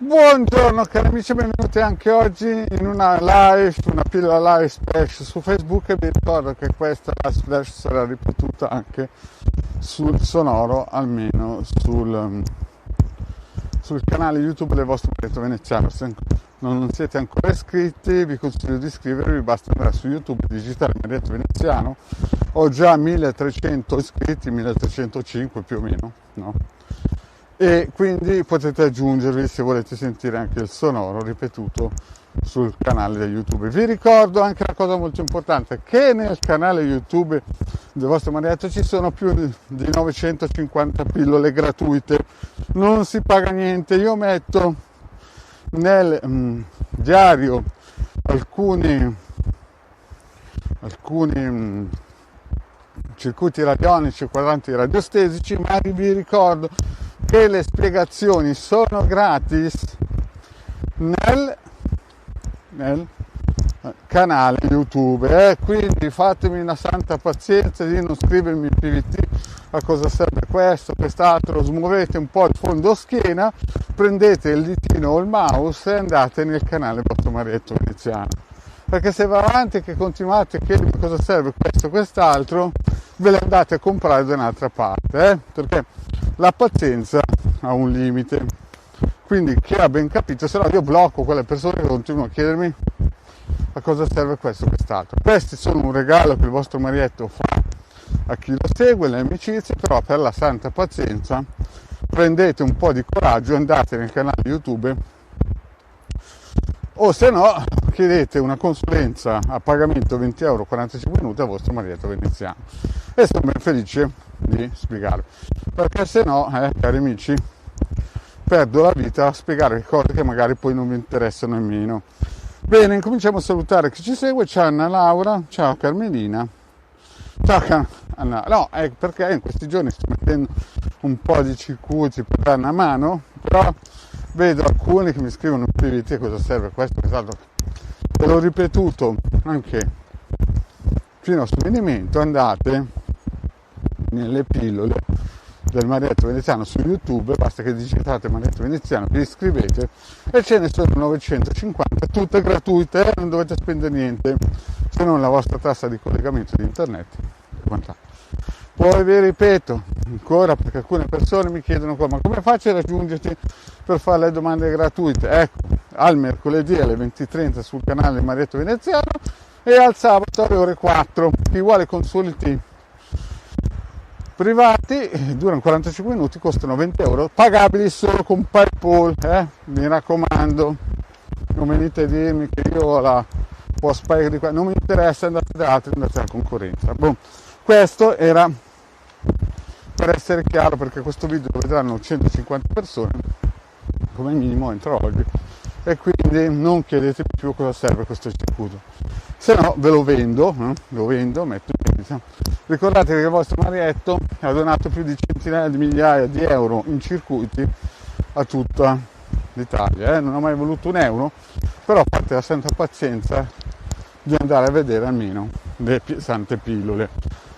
Buongiorno cari amici, benvenuti anche oggi in una pillola live splash su Facebook, e vi ricordo che questa live splash sarà ripetuta anche sul sonoro, almeno sul canale YouTube del vostro marito veneziano. Se non siete ancora iscritti vi consiglio di iscrivervi, basta andare su YouTube, digitare marito veneziano. Ho già 1300 iscritti, 1305 più o meno, no? E quindi potete aggiungervi se volete sentire anche il sonoro ripetuto sul canale di YouTube. Vi ricordo anche una cosa molto importante, che nel canale YouTube del vostro marito ci sono più di 950 pillole gratuite, non si paga niente. Io metto nel diario alcuni circuiti radionici, quadranti radiostesici, ma vi ricordo che le spiegazioni sono gratis nel canale YouTube, quindi fatemi una santa pazienza di non scrivermi in PVT a cosa serve questo, quest'altro, smuovete un po' il fondo schiena, prendete il ditino o il mouse e andate nel canale vostro marito veneziano, perché se va avanti che continuate a chiedermi cosa serve questo, quest'altro, ve le andate a comprare da un'altra parte, perché la pazienza ha un limite. Quindi chi ha ben capito, se no io blocco quelle persone che continuano a chiedermi a cosa serve questo o quest'altro. Questi sono un regalo che il vostro marietto fa a chi lo segue, le amicizie, però per la santa pazienza prendete un po' di coraggio e andate nel canale YouTube, o se no chiedete una consulenza a pagamento 20 euro 45 minuti al vostro marietto veneziano, e sono ben felice di spiegarvi, perché se no, cari amici, perdo la vita a spiegare cose che magari poi non vi interessano nemmeno. Bene, incominciamo a salutare chi ci segue. Ciao Anna Laura, ciao Carmelina, ciao Anna. No, perché in questi giorni sto mettendo un po' di circuiti per dare una mano, però vedo alcuni che mi scrivono in PVT cosa serve questo, quest'altro. Ve l'ho ripetuto anche fino a sfinimento. Andate nelle pillole del Marietto Veneziano su YouTube, basta che digitate Marietto Veneziano, vi iscrivete e ce ne sono 950, tutte gratuite, non dovete spendere niente se non la vostra tassa di collegamento di internet e quant'altro. Poi vi ripeto ancora, perché alcune persone mi chiedono ma come faccio a raggiungerti per fare le domande gratuite? Ecco, al mercoledì alle 20:30 sul canale Marietto Veneziano e al sabato alle ore 4. Chi vuole consulti privati durano 45 minuti, costano 20 euro, pagabili solo con PayPal, mi raccomando, non venite a dirmi che io ho la postpay di qua, non mi interessa, andate da altri, andate alla concorrenza. Questo era per essere chiaro, perché questo video lo vedranno 150 persone come minimo entro oggi, e quindi non chiedete più cosa serve questo circuito, se no ve lo vendo, metto in vendita. Ricordate che il vostro marietto ha donato più di centinaia di migliaia di euro in circuiti a tutta l'Italia, non ho mai voluto un euro, però fate la santa pazienza di andare a vedere almeno le sante pillole,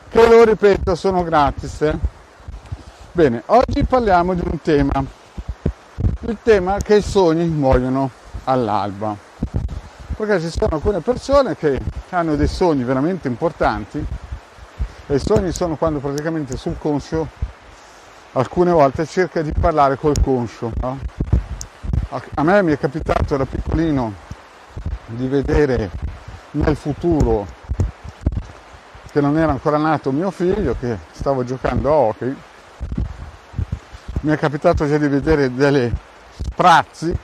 che lo ripeto sono gratis. Bene, oggi parliamo di un tema, il tema che i sogni muoiono all'alba, perché ci sono alcune persone che hanno dei sogni veramente importanti, e i sogni sono quando praticamente sul conscio alcune volte cerca di parlare col conscio, no? A me mi è capitato da piccolino di vedere nel futuro, che non era ancora nato mio figlio, che stavo giocando a hockey, mi è capitato già di vedere delle sprazzi,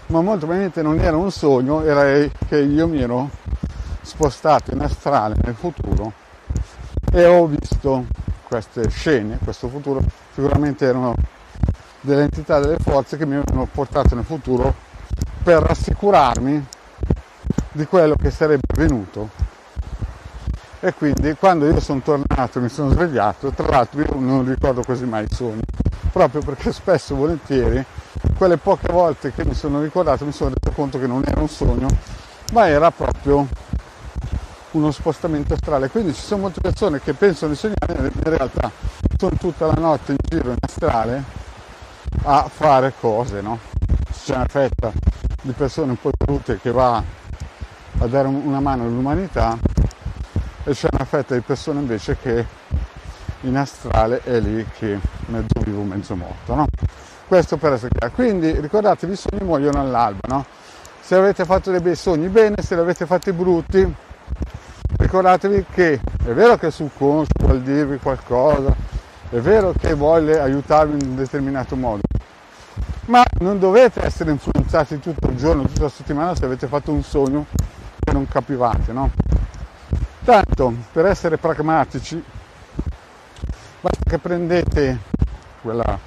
ma molto probabilmente non era un sogno, era che io mi ero spostato in astrale nel futuro e ho visto queste scene. Questo futuro sicuramente erano delle entità, delle forze che mi avevano portato nel futuro per rassicurarmi di quello che sarebbe venuto. E quindi quando io sono tornato, mi sono svegliato, tra l'altro io non ricordo quasi mai i sogni, proprio perché spesso e volentieri quelle poche volte che mi sono ricordato mi sono reso conto che non era un sogno, ma era proprio uno spostamento astrale. Quindi ci sono molte persone che pensano di sognare, in realtà sono tutta la notte in giro in astrale a fare cose, no? c'è una fetta di persone un po' brutte che va a dare una mano all'umanità e c'è una fetta di persone invece che in astrale è lì che mezzo vivo, mezzo morto, no? Questo per essere chiaro. Quindi ricordatevi, i sogni muoiono all'alba, no? Se avete fatto dei bei sogni, bene; se li avete fatti brutti, ricordatevi che è vero che il subconscio vuol dirvi qualcosa, è vero che vuole aiutarvi in un determinato modo, ma non dovete essere influenzati tutto il giorno, tutta la settimana se avete fatto un sogno che non capivate, no? Tanto, per essere pragmatici, basta che prendete quella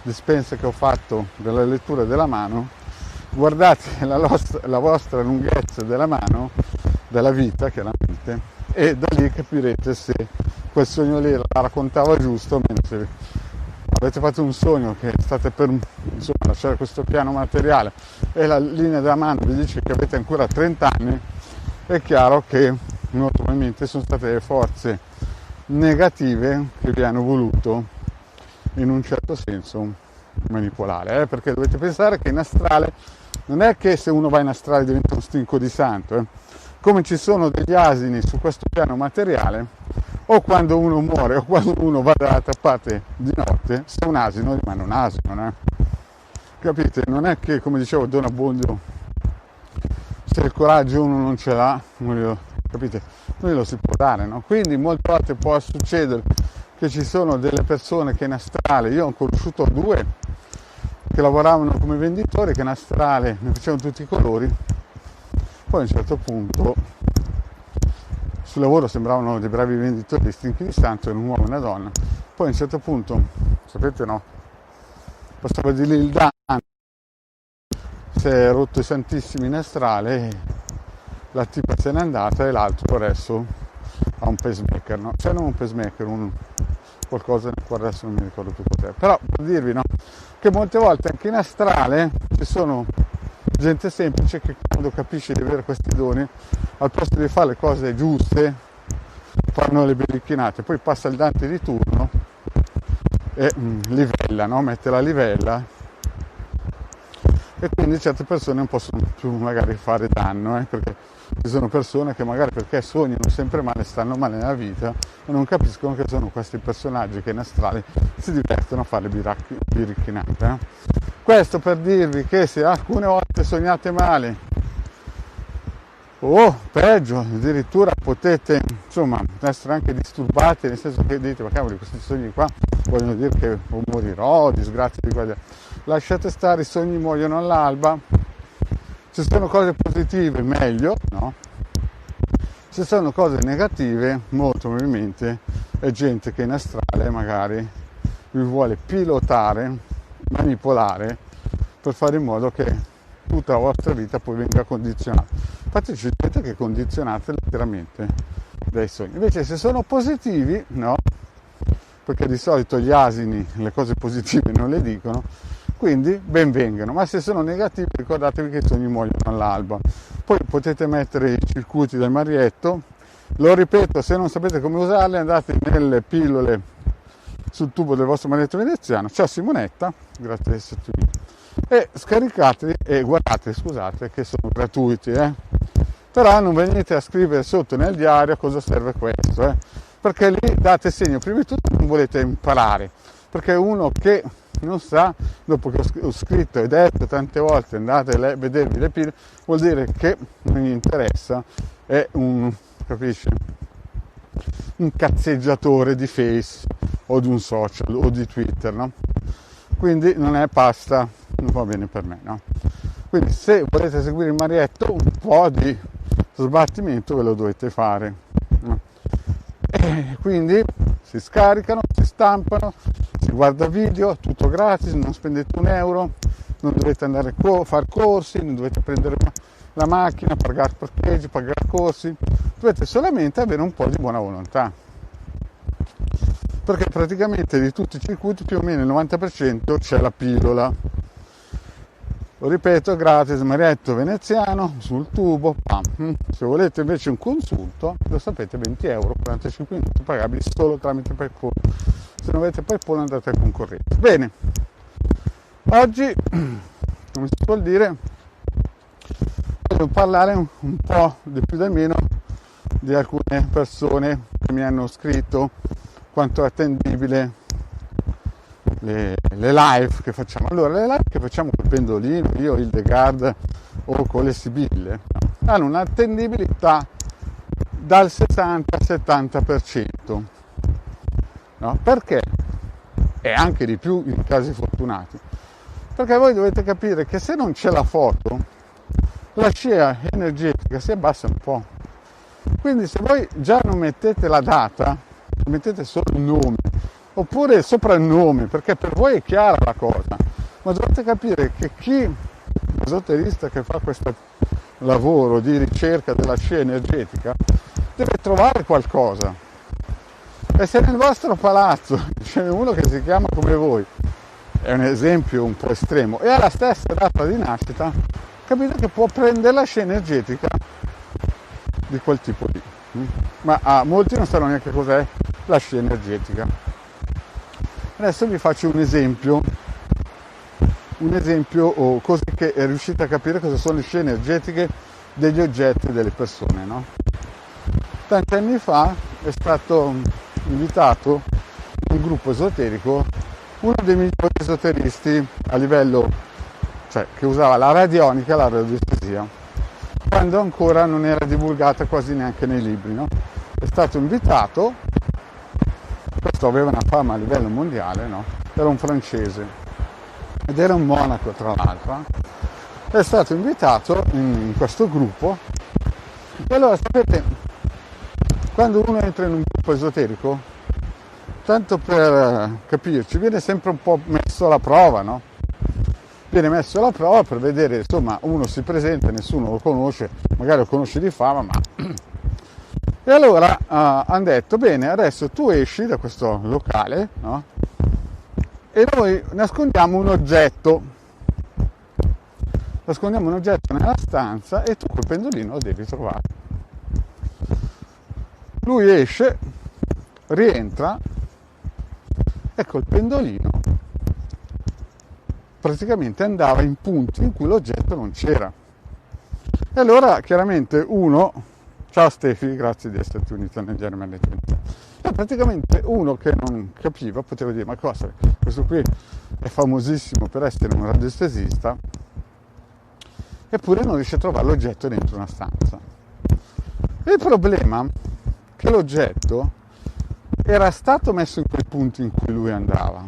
dispensa che ho fatto della lettura della mano, guardate la vostra lunghezza della mano, della vita chiaramente, e da lì capirete se quel sogno lì la raccontava giusto o meno. Se avete fatto un sogno che state per lasciare questo piano materiale e la linea della mano vi dice che avete ancora 30 anni, è chiaro che molto probabilmente sono state le forze negative che vi hanno voluto in un certo senso manipolare, perché dovete pensare che in astrale non è che se uno va in astrale diventa un stinco di santo, come ci sono degli asini su questo piano materiale, o quando uno muore o quando uno va dall'altra parte di notte, se è un asino rimane un asino, no? Capite? Non è che, come dicevo Don Abbondio, se il coraggio uno non ce l'ha, capite? Non glielo si può dare, no? Quindi molte volte può succedere che ci sono delle persone che in astrale, io ho conosciuto 2 che lavoravano come venditori, che in astrale ne facevano tutti i colori, poi a un certo punto sul lavoro sembravano dei bravi venditori di stinchi di santo, un uomo e una donna, poi a un certo punto, sapete, no, passava di lì il danno, si è rotto i santissimi in astrale, la tipa se n'è andata e l'altro adesso ha un pacemaker, no? Cioè non un pacemaker, qualcosa nel cuore, adesso non mi ricordo più cos'è, però per dirvi, no, che molte volte anche in astrale ci sono gente semplice che quando capisce di avere questi doni, al posto di fare le cose giuste fanno le biricchinate, poi passa il Dante di turno e livella, no? Mette la livella, e quindi certe persone non possono più magari fare danno, perché ci sono persone che magari perché sognano sempre male, stanno male nella vita e non capiscono che sono questi personaggi che in astrale si divertono a fare biricchinate. Questo per dirvi che se alcune volte sognate male o peggio addirittura potete essere anche disturbati, nel senso che dite ma cavoli, questi sogni qua vogliono dire che o morirò, disgrazia di qua. Lasciate stare, i sogni muoiono all'alba. Se sono cose positive meglio, no? Se sono cose negative molto probabilmente è gente che in astrale magari vi vuole pilotare, manipolare per fare in modo che tutta la vostra vita poi venga condizionata. Infatti ci vedete che condizionate letteralmente dai sogni. Invece se sono positivi, no, perché di solito gli asini le cose positive non le dicono, quindi ben vengano. Ma se sono negativi ricordatevi che i sogni muoiono all'alba. Poi potete mettere i circuiti del Marietto, lo ripeto, se non sapete come usarli andate nelle pillole sul tubo del vostro Marietto veneziano, ciao Simonetta, grazie di esserci qui, e scaricateli e guardate, scusate, che sono gratuiti, però non venite a scrivere sotto nel diario a cosa serve questo, perché lì date segno, prima di tutto non volete imparare, perché uno che non sa, dopo che ho scritto e detto tante volte andate a vedervi le pillole, vuol dire che non gli interessa, è un cazzeggiatore di Face o di un social o di Twitter, no? Quindi non è pasta, non va bene per me, no? Quindi se volete seguire il Marietto un po' di sbattimento ve lo dovete fare, no? E quindi si scaricano, si stampano, si guarda video, tutto gratis, non spendete €1, non dovete andare a fare corsi, non dovete prendere la macchina, pagare parcheggi, pagare corsi, dovete solamente avere un po' di buona volontà, perché praticamente di tutti i circuiti più o meno il 90% c'è la pillola. Lo ripeto, gratis, Marietto veneziano, sul tubo, pam. Se volete invece un consulto, lo sapete, €20, 45 minuti, pagabili solo tramite PayPal. Se non avete PayPal andate al concorrente. Bene, oggi come si suol dire, voglio parlare un po' di più del meno di alcune persone che mi hanno scritto quanto è attendibile le live che facciamo. Allora, le live che facciamo col pendolino, io, Hildegard o con le Sibille, hanno un'attendibilità dal 60-70%. No? Perché? E anche di più in casi fortunati. Perché voi dovete capire che se non c'è la foto, la scia energetica si abbassa un po'. Quindi se voi già non mettete la data, mettete solo il nome, oppure il soprannome, perché per voi è chiara la cosa, ma dovete capire che chi, esoterista che fa questo lavoro di ricerca della scia energetica, deve trovare qualcosa. E se nel vostro palazzo c'è uno che si chiama come voi, è un esempio un po' estremo, e ha la stessa data di nascita, capite che può prendere la scia energetica di quel tipo lì. Ma a molti non sanno neanche cos'è la scia energetica. Adesso vi faccio un esempio così che riuscite a capire cosa sono le scie energetiche degli oggetti e delle persone, no? Tanti anni fa è stato invitato un gruppo esoterico, uno dei migliori esoteristi a livello, cioè che usava la radionica e la radiestesia, quando ancora non era divulgata quasi neanche nei libri, no? È stato invitato, questo aveva una fama a livello mondiale, no? Era un francese ed era un monaco tra l'altro, è stato invitato in questo gruppo. E allora sapete, quando uno entra in un gruppo esoterico, tanto per capirci, viene sempre un po' messo alla prova, no? Viene messo alla prova per vedere, insomma, uno si presenta, nessuno lo conosce, magari lo conosce di fama, ma... E allora hanno detto, bene, adesso tu esci da questo locale, no? E noi nascondiamo un oggetto nella stanza e tu col pendolino lo devi trovare. Lui esce, rientra e col pendolino praticamente andava in punti in cui l'oggetto non c'era. E allora chiaramente uno, ciao Stefi, grazie di esserti unita nel Germania, e praticamente uno che non capiva poteva dire, ma cosa, questo qui è famosissimo per essere un radiestesista, eppure non riesce a trovare l'oggetto dentro una stanza. Il problema è che l'oggetto era stato messo in quei punti in cui lui andava,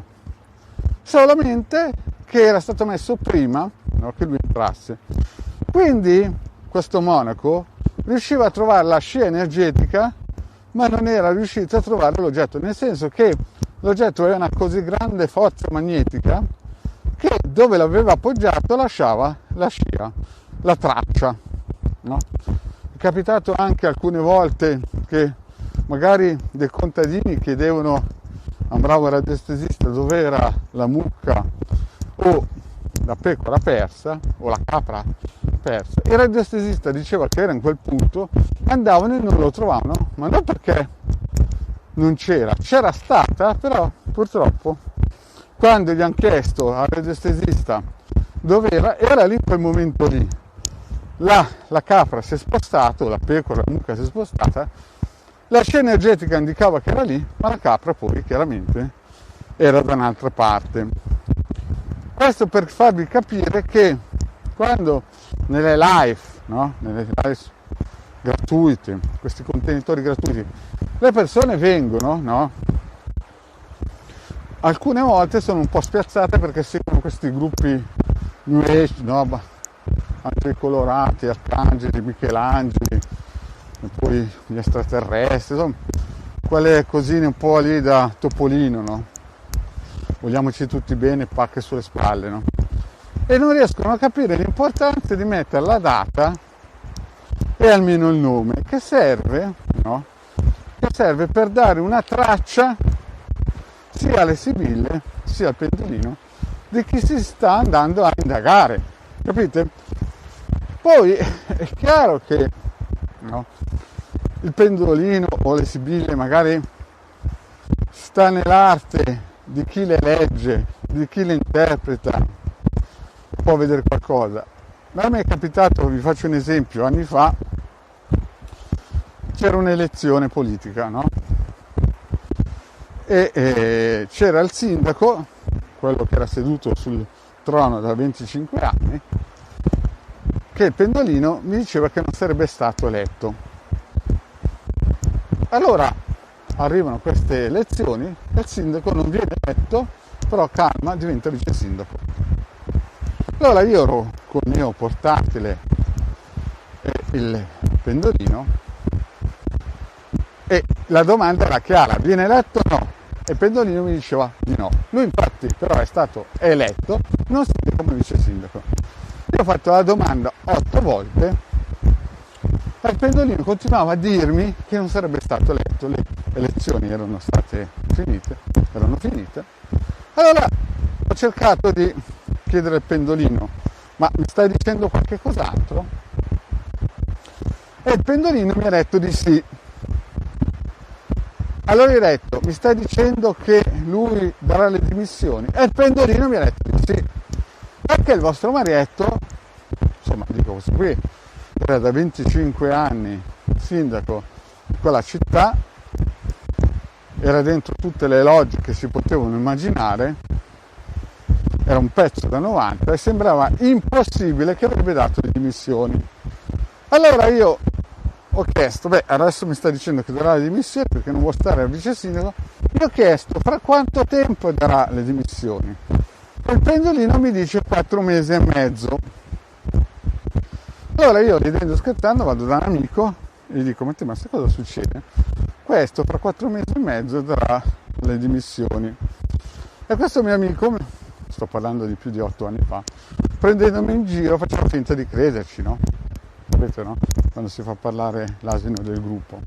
solamente che era stato messo prima, no, che lui entrasse. Quindi questo monaco riusciva a trovare la scia energetica, ma non era riuscito a trovare l'oggetto, nel senso che l'oggetto aveva una così grande forza magnetica che dove l'aveva appoggiato lasciava la scia, la traccia, no? È capitato anche alcune volte che magari dei contadini chiedevano a un bravo radiestesista dove era la mucca o la pecora persa o la capra persa. Il radiestesista diceva che era in quel punto, andavano e non lo trovavano, ma non perché non c'era stata, però purtroppo quando gli hanno chiesto al radiestesista dove era lì in quel momento lì. La capra si è spostata, o la pecora, la mucca si è spostata, la scia energetica indicava che era lì, ma la capra poi chiaramente era da un'altra parte. Questo per farvi capire che quando nelle live, no? Nelle live gratuite, questi contenitori gratuiti, le persone vengono, no? Alcune volte sono un po' spiazzate perché seguono questi gruppi New Age, no? Angeli colorati, arcangeli, Michelangeli, e poi gli extraterrestri, insomma, quelle cosine un po' lì da Topolino, no? Vogliamoci tutti bene, pacche sulle spalle, no? E non riescono a capire l'importanza di mettere la data e almeno il nome, che serve, no? Che serve per dare una traccia sia alle sibille sia al pendolino di chi si sta andando a indagare, capite? Poi è chiaro che, no, il pendolino o le sibille magari sta nell'arte di chi le legge, di chi le interpreta, può vedere qualcosa. Ma a me è capitato, vi faccio un esempio, anni fa c'era un'elezione politica, no? E c'era il sindaco, quello che era seduto sul trono da 25 anni, che il pendolino mi diceva che non sarebbe stato eletto. Allora arrivano queste elezioni e il sindaco non viene eletto, però calma, diventa vice sindaco. Allora io ero col mio portatile e il pendolino e la domanda era chiara: viene eletto o no? E il pendolino mi diceva di no. Lui infatti però è stato eletto non come vice sindaco. Io ho fatto la domanda 8 volte e il pendolino continuava a dirmi che non sarebbe stato eletto. Le elezioni erano finite. Allora ho cercato di chiedere al pendolino: ma mi stai dicendo qualche cos'altro? E il pendolino mi ha detto di sì. Allora gli ho detto: mi stai dicendo che lui darà le dimissioni? E il pendolino mi ha detto di sì, perché il vostro marietto, insomma dico questo qui, era da 25 anni sindaco di quella città, era dentro tutte le logge che si potevano immaginare, era un pezzo da 90 e sembrava impossibile che avrebbe dato le dimissioni. Allora io ho chiesto: adesso mi sta dicendo che darà le dimissioni perché non vuole stare al vice sindaco. Io ho chiesto: fra quanto tempo darà le dimissioni? E il pendolino mi dice 4 mesi e mezzo. Allora io, ridendo e scherzando, vado da un amico e gli dico: ma sai cosa succede? Questo fra 4 mesi e mezzo darà le dimissioni. E questo mio amico, sto parlando di più di 8 anni fa, prendendomi in giro, faceva finta di crederci, no? Sapete, no? Quando si fa parlare l'asino del gruppo.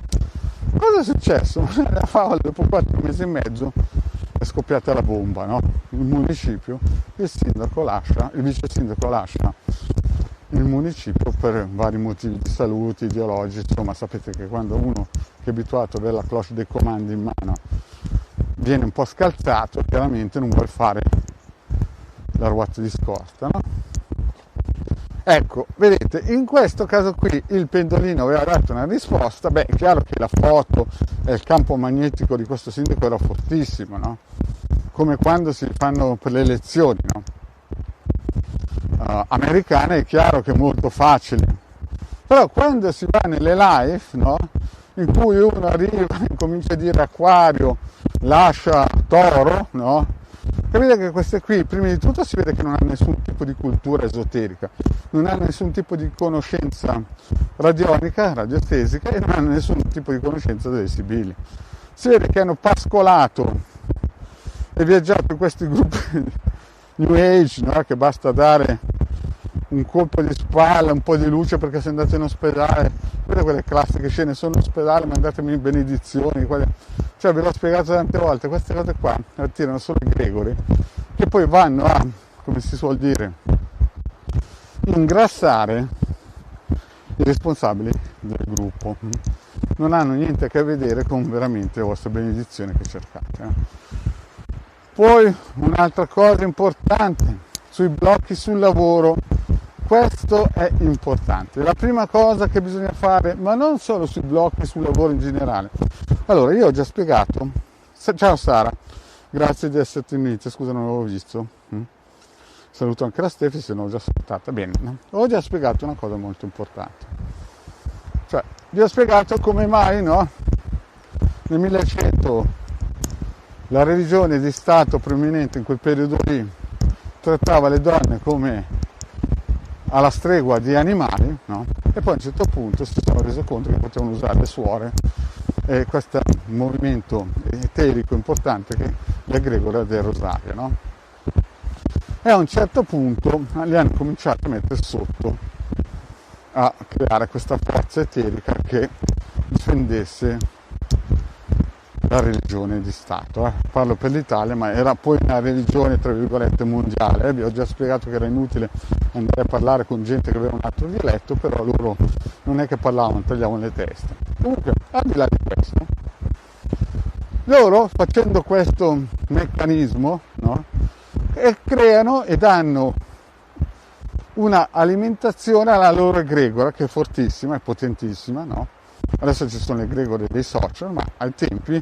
Cosa è successo? La favola, dopo 4 mesi e mezzo è scoppiata la bomba, no? Il municipio, il vice sindaco lascia il municipio per vari motivi di salute, ideologici, insomma sapete che quando uno che è abituato ad avere la cloche dei comandi in mano viene un po' scalzato, chiaramente non vuole fare la ruota di scorta, no? Ecco, vedete, in questo caso qui il pendolino aveva dato una risposta. È chiaro che la foto e il campo magnetico di questo sindaco era fortissimo, no? Come quando si fanno per le elezioni, no? Americane è chiaro che è molto facile, però quando si va nelle live, no? In cui uno arriva e comincia a dire acquario, lascia toro, no? Capite che queste qui, prima di tutto, si vede che non hanno nessun tipo di cultura esoterica, non hanno nessun tipo di conoscenza radionica, radiostesica, e non hanno nessun tipo di conoscenza delle sibili. Si vede che hanno pascolato e viaggiato in questi gruppi New Age, no? Che basta dare un colpo di spalla, un po' di luce perché sei andato in ospedale. Vedete quelle classiche scene: sono in ospedale, mandatemi benedizioni. Cioè, ve l'ho spiegato tante volte, queste cose qua attirano solo i gregori, che poi vanno a, come si suol dire, ingrassare i responsabili del gruppo. Non hanno niente a che vedere con veramente le vostre benedizioni che cercate. Poi un'altra cosa importante, sui blocchi sul lavoro. Questo è importante. La prima cosa che bisogna fare, ma non solo sui blocchi sul lavoro in generale. Allora, io ho già spiegato. Ciao Sara, grazie di esserti unita. Scusa, non l'avevo visto. Saluto anche la Stefi, se non l'ho già salutata. Bene, no? Ho già spiegato una cosa molto importante. Cioè, vi ho spiegato come mai, no? Nel 1100 la religione di Stato preeminente in quel periodo lì trattava le donne come alla stregua di animali, no? E poi a un certo punto si sono resi conto che potevano usare le suore e questo movimento eterico importante che gli egregora del rosario, no? E a un certo punto li hanno cominciato a mettere sotto, a creare questa forza eterica che difendesse la religione di Stato. Parlo per l'Italia, ma era poi una religione tra virgolette mondiale. Vi ho già spiegato che era inutile andare a parlare con gente che aveva un altro dialetto, però loro non è che parlavano, tagliavano le teste. Comunque, al di là di questo, loro facendo questo meccanismo, no? E creano e danno una alimentazione alla loro egregora, che è fortissima, è potentissima, no? Adesso ci sono le egregore dei social, ma ai tempi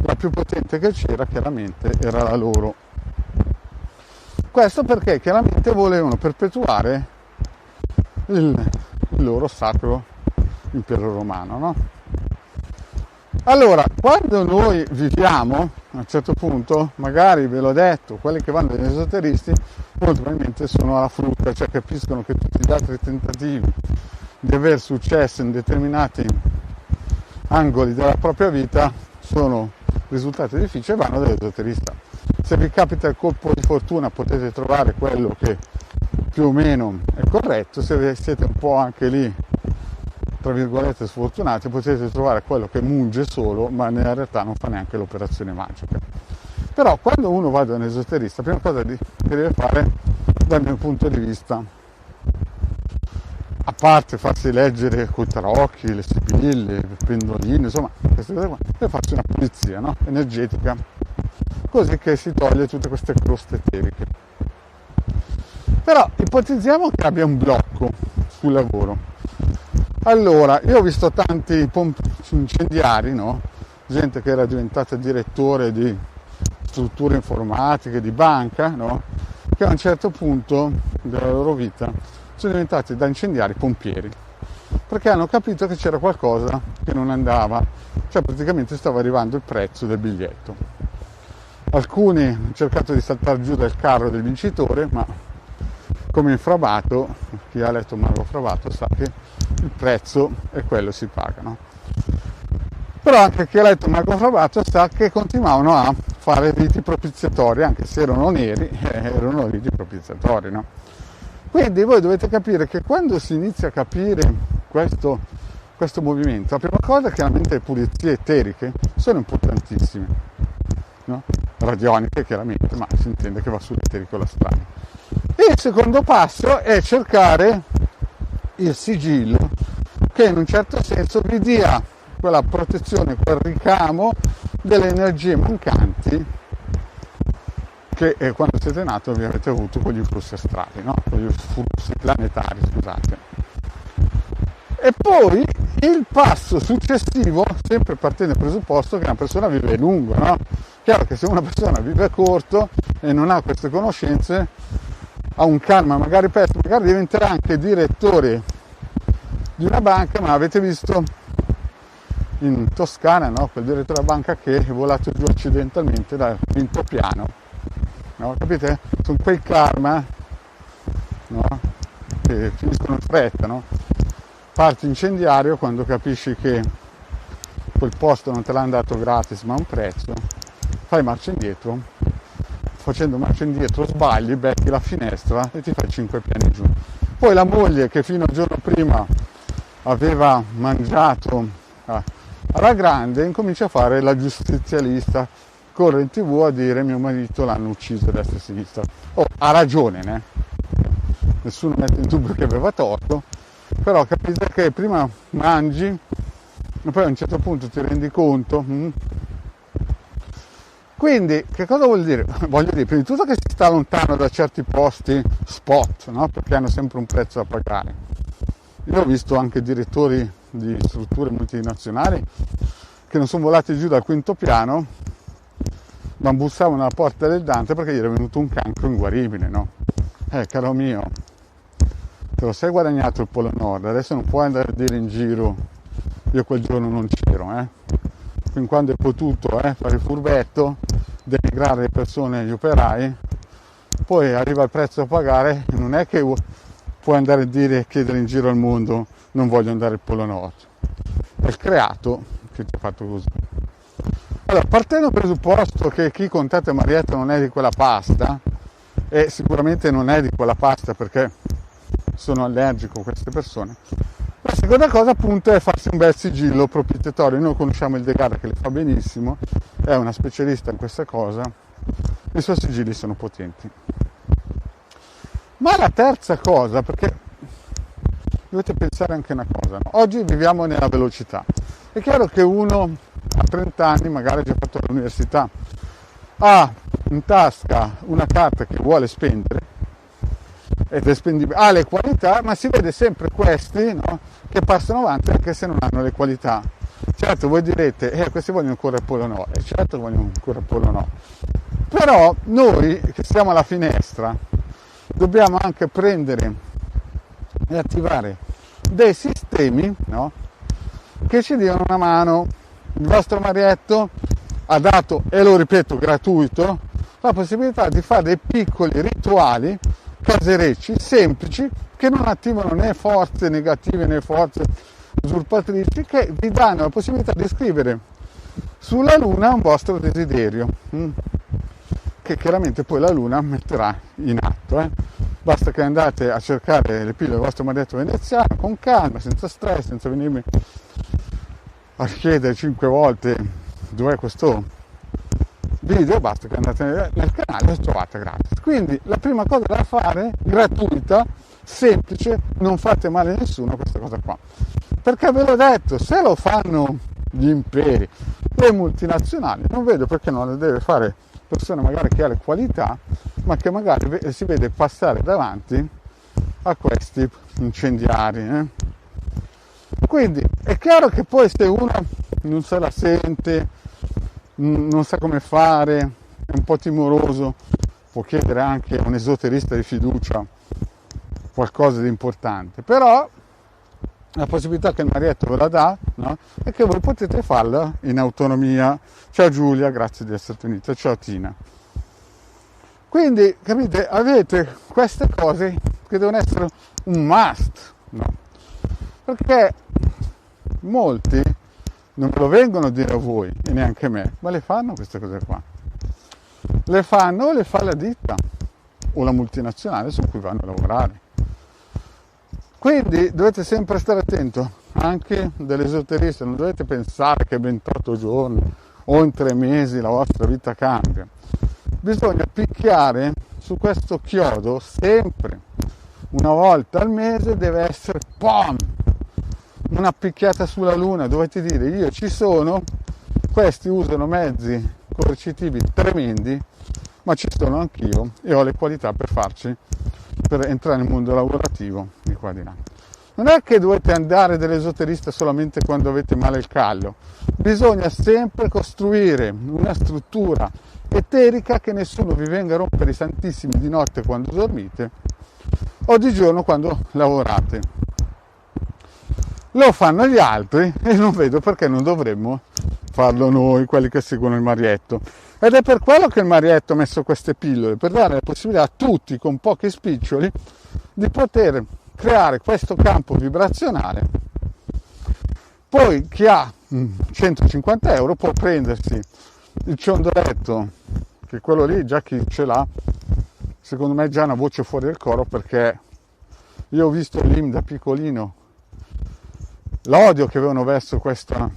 la più potente che c'era chiaramente era la loro. Questo perché chiaramente volevano perpetuare il loro sacro impero romano, no? Allora, quando noi viviamo, a un certo punto, magari ve l'ho detto, quelli che vanno dagli esoteristi molto probabilmente sono alla frutta, cioè capiscono che tutti gli altri tentativi di aver successo in determinati angoli della propria vita sono risultati difficili e vanno dall'esoterista. Se vi capita il colpo di fortuna potete trovare quello che più o meno è corretto, se siete un po' anche lì tra virgolette sfortunati, potete trovare quello che munge solo, ma nella realtà non fa neanche l'operazione magica. Però quando uno va da un esoterista, la prima cosa che deve fare, dal mio punto di vista, a parte farsi leggere coi tarocchi, le sibille, le pendoline, insomma, queste cose qua, deve farsi una pulizia, no? Energetica, così che si toglie tutte queste croste eteriche. Però ipotizziamo che abbia un blocco sul lavoro. Allora, io ho visto tanti incendiari, no? Gente che era diventata direttore di strutture informatiche, di banca, no? Che a un certo punto della loro vita sono diventati da incendiari pompieri, perché hanno capito che c'era qualcosa che non andava, cioè praticamente stava arrivando il prezzo del biglietto. Alcuni hanno cercato di saltare giù dal carro del vincitore, ma come in Frabato, chi ha letto Mago Frabato sa che il prezzo è quello, si paga, no? Però anche chi ha letto Mago Frabato sa che continuavano a fare riti propiziatori, anche se erano neri, erano riti propiziatori, no? Quindi voi dovete capire che quando si inizia a capire questo movimento, la prima cosa è che chiaramente le pulizie eteriche sono importantissime, no? Radioniche chiaramente, ma si intende che va sull'eterico la strada. E il secondo passo è cercare il sigillo che in un certo senso vi dia quella protezione, quel ricamo delle energie mancanti che quando siete nati vi avete avuto con gli influssi astrali, no? Con gli influssi planetari, scusate. E poi il passo successivo, sempre partendo dal presupposto che una persona vive lungo, no? Chiaro che se una persona vive corto e non ha queste conoscenze, ha un karma magari perso, magari diventerà anche direttore di una banca, ma avete visto in Toscana, no? Quel direttore della banca che è volato giù accidentalmente dal quinto piano, no? Capite? Sono quei karma, no? Che finiscono in fretta, no? Parti incendiario quando capisci che quel posto non te l'hanno dato gratis ma a un prezzo, fai marcia indietro, facendo marcia indietro sbagli, becchi la finestra e ti fai 5 piani giù. Poi la moglie che fino al giorno prima aveva mangiato alla grande incomincia a fare la giustizialista, corre in TV a dire mio marito l'hanno ucciso a destra e a sinistra. Oh, ha ragione, né? Nessuno mette in dubbio che aveva torto, però capite che prima mangi e poi a un certo punto ti rendi conto. Quindi che cosa vuol dire? Voglio dire, prima di tutto che si sta lontano da certi posti spot, no? Perché hanno sempre un prezzo da pagare. Io ho visto anche direttori di strutture multinazionali che non sono volati giù dal quinto piano, ma bussavano alla porta del Dante perché gli era venuto un cancro inguaribile, no? Caro mio, te lo sei guadagnato il Polo Nord, adesso non puoi andare a dire in giro io quel giorno non c'ero, fin quando hai potuto fare il furbetto, denigrare le persone, gli operai, poi arriva il prezzo da pagare, non è che puoi andare a dire e chiedere in giro al mondo non voglio andare al Polo Nord, è il creato che ti ha fatto così. Allora, partendo dal presupposto che chi contatta Marietta non è di quella pasta, e sicuramente non è di quella pasta perché sono allergico a queste persone, la seconda cosa appunto è farsi un bel sigillo proprietario. Noi conosciamo il Degara che le fa benissimo, è una specialista in questa cosa, i suoi sigilli sono potenti. Ma la terza cosa, perché dovete pensare anche una cosa, no? Oggi viviamo nella velocità, è chiaro che uno a 30 anni magari ha già fatto l'università, ha in tasca una carta che vuole spendere ed è spendibile, ha le qualità, ma si vede sempre questi, no, che passano avanti anche se non hanno le qualità. Certo, voi direte, questi vogliono un currapollo no, e certo vogliono un currapollo no, però noi che siamo alla finestra dobbiamo anche prendere e attivare dei sistemi, no, che ci diano una mano. Il vostro Marietto ha dato, e lo ripeto, gratuito, la possibilità di fare dei piccoli rituali caserecci, semplici, che non attivano né forze negative né forze usurpatrici, che vi danno la possibilità di scrivere sulla Luna un vostro desiderio, che chiaramente poi la Luna metterà in atto. Basta che andate a cercare le pillole del vostro Marietto veneziano con calma, senza stress, senza venirmi a chiedere 5 volte dov'è questo video, basta che andate nel canale e lo trovate gratis. Quindi la prima cosa da fare, gratuita, semplice, non fate male a nessuno questa cosa qua, perché ve l'ho detto, se lo fanno gli imperi, le multinazionali, non vedo perché non le deve fare persone magari che ha le qualità, ma che magari si vede passare davanti a questi incendiari. Quindi è chiaro che poi se uno non se la sente, non sa come fare, è un po' timoroso, può chiedere anche a un esoterista di fiducia qualcosa di importante, però la possibilità che il Marietto ve la dà, no? E che voi potete farla in autonomia. Ciao Giulia, grazie di essere venuta, ciao Tina. Quindi, capite, avete queste cose che devono essere un must, no? Perché molti non ve lo vengono a dire a voi e neanche a me, ma le fanno queste cose qua. Le fanno o le fa la ditta o la multinazionale su cui vanno a lavorare. Quindi dovete sempre stare attento, anche dell'esoterista, non dovete pensare che 28 giorni o in 3 mesi la vostra vita cambia. Bisogna picchiare su questo chiodo sempre, una volta al mese deve essere POM! Una picchiata sulla Luna, dovete dire io ci sono, questi usano mezzi coercitivi tremendi, ma ci sono anch'io e ho le qualità per entrare nel mondo lavorativo di qua di là. Non è che dovete andare dall'esoterista solamente quando avete male il callo, bisogna sempre costruire una struttura eterica che nessuno vi venga a rompere i santissimi di notte quando dormite o di giorno quando lavorate. Lo fanno gli altri e non vedo perché non dovremmo farlo noi, quelli che seguono il Marietto. Ed è per quello che il Marietto ha messo queste pillole, per dare la possibilità a tutti con pochi spiccioli di poter creare questo campo vibrazionale. Poi chi ha 150 euro può prendersi il ciondoletto, che quello lì già chi ce l'ha, secondo me è già una voce fuori del coro, perché io ho visto l'IM da piccolino, l'odio che avevano verso questo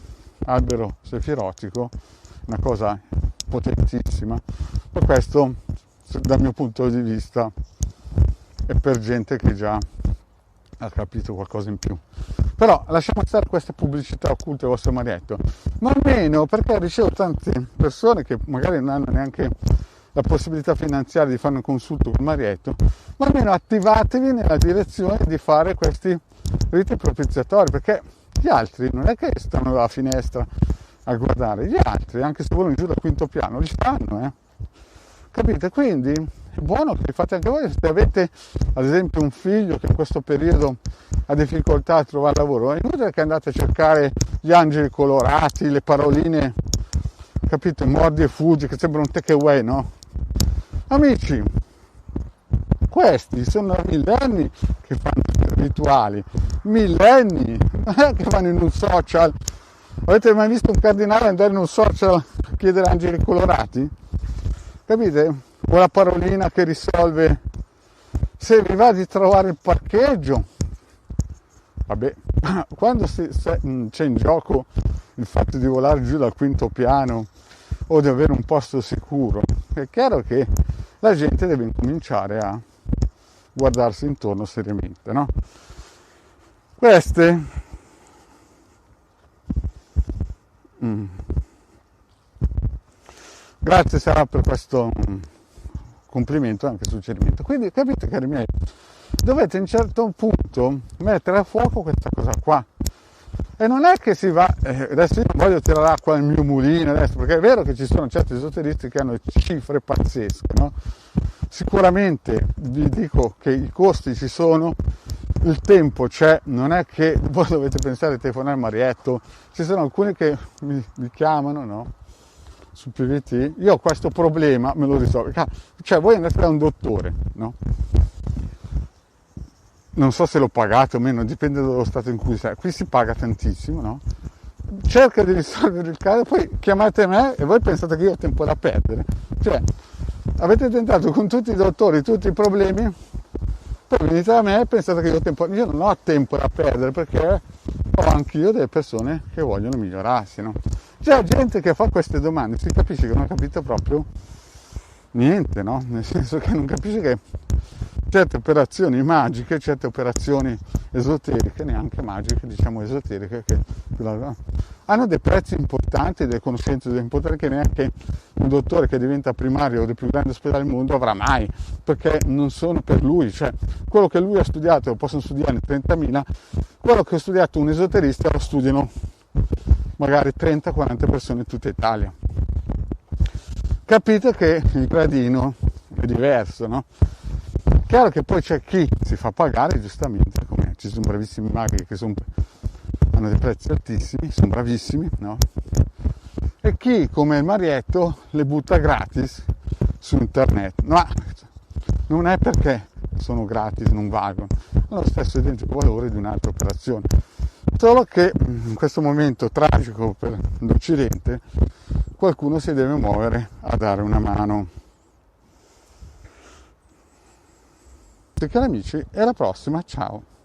albero sefirotico, una cosa potentissima, ma questo dal mio punto di vista è per gente che già ha capito qualcosa in più. Però lasciamo stare queste pubblicità occulte al vostro Marietto, ma almeno perché ricevo tante persone che magari non hanno neanche la possibilità finanziaria di fare un consulto con Marietto, ma almeno attivatevi nella direzione di fare questi riti propiziatori, perché gli altri non è che stanno dalla finestra a guardare, gli altri, anche se volano giù dal quinto piano, li fanno, capite? Quindi è buono che li fate anche voi. Se avete ad esempio un figlio che in questo periodo ha difficoltà a trovare lavoro, è inutile che andate a cercare gli angeli colorati, le paroline, capite, mordi e fuggi, che sembrano un takeaway, no? Amici, questi sono millenni che fanno rituali, millenni, non è che vanno in un social. Avete mai visto un cardinale andare in un social a chiedere angeli colorati? Capite? O la parolina che risolve se vi va di trovare il parcheggio. Vabbè, quando c'è in gioco il fatto di volare giù dal quinto piano o di avere un posto sicuro, è chiaro che la gente deve incominciare a guardarsi intorno seriamente, no? Queste grazie Sara per questo complimento e anche suggerimento. Quindi capite, cari miei, dovete a un certo punto mettere a fuoco questa cosa qua. E non è che si va, adesso io non voglio tirare acqua al mio mulino adesso, perché è vero che ci sono certi esoteristi che hanno cifre pazzesche, no? Sicuramente vi dico che i costi ci sono, il tempo c'è, non è che voi dovete pensare di telefonare al Marietto, ci sono alcuni che mi chiamano, no? Su PVT, io ho questo problema, me lo risolvo, cioè voi andate da un dottore, no? Non so se lo pagate o meno, dipende dallo stato in cui sei, qui si paga tantissimo, no? Cerca di risolvere il caso, poi chiamate me e voi pensate che io ho tempo da perdere, cioè avete tentato con tutti i dottori tutti i problemi, poi venite da me e pensate che io non ho tempo da perdere, perché ho anch'io delle persone che vogliono migliorarsi, no? C'è gente che fa queste domande, si capisce che non ha capito proprio niente, no? Nel senso che non capisce che certe operazioni magiche, certe operazioni esoteriche, neanche magiche, diciamo esoteriche, che hanno dei prezzi importanti, delle conoscenze importanti che neanche un dottore che diventa primario del più grande ospedale del mondo avrà mai, perché non sono per lui, cioè quello che lui ha studiato lo possono studiare in 30.000, quello che ha studiato un esoterista lo studiano magari 30-40 persone in tutta Italia. Capite che il gradino è diverso, no? Chiaro che poi c'è chi si fa pagare, giustamente, come ci sono bravissimi maghi che hanno dei prezzi altissimi, sono bravissimi, no? E chi, come il Marietto, le butta gratis su internet. Ma non è perché sono gratis, non valgono, hanno lo stesso identico valore di un'altra operazione. Solo che in questo momento tragico per l'Occidente qualcuno si deve muovere a dare una mano. Cari amici, e alla prossima, ciao!